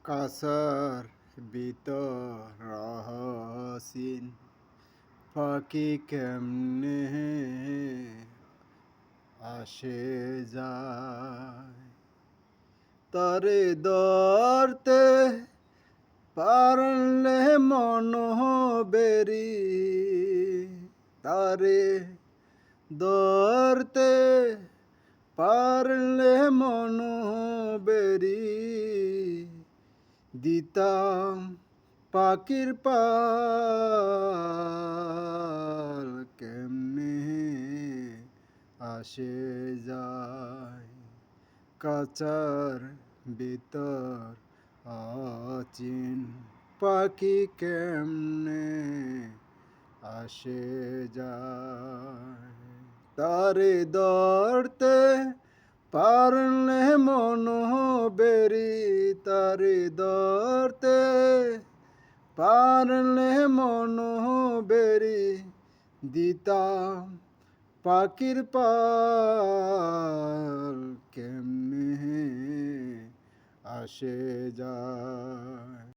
কাসার ভিতর রহসিন পাখি কেমনে আসে যায় তারে ধরতে পারলে মন বেরি তারে ধরতে পারলে মন বেরি দিতাম পাখির পাল কেমনে আসে যায় কাচার ভিতর অচিন পাখি কেমনে আসে যায় তারে ধরতে পারলে মন বেরি তারে ধরতে পারলে মন বেরি দিতাম পাখির পাল কেমনে আসে যায়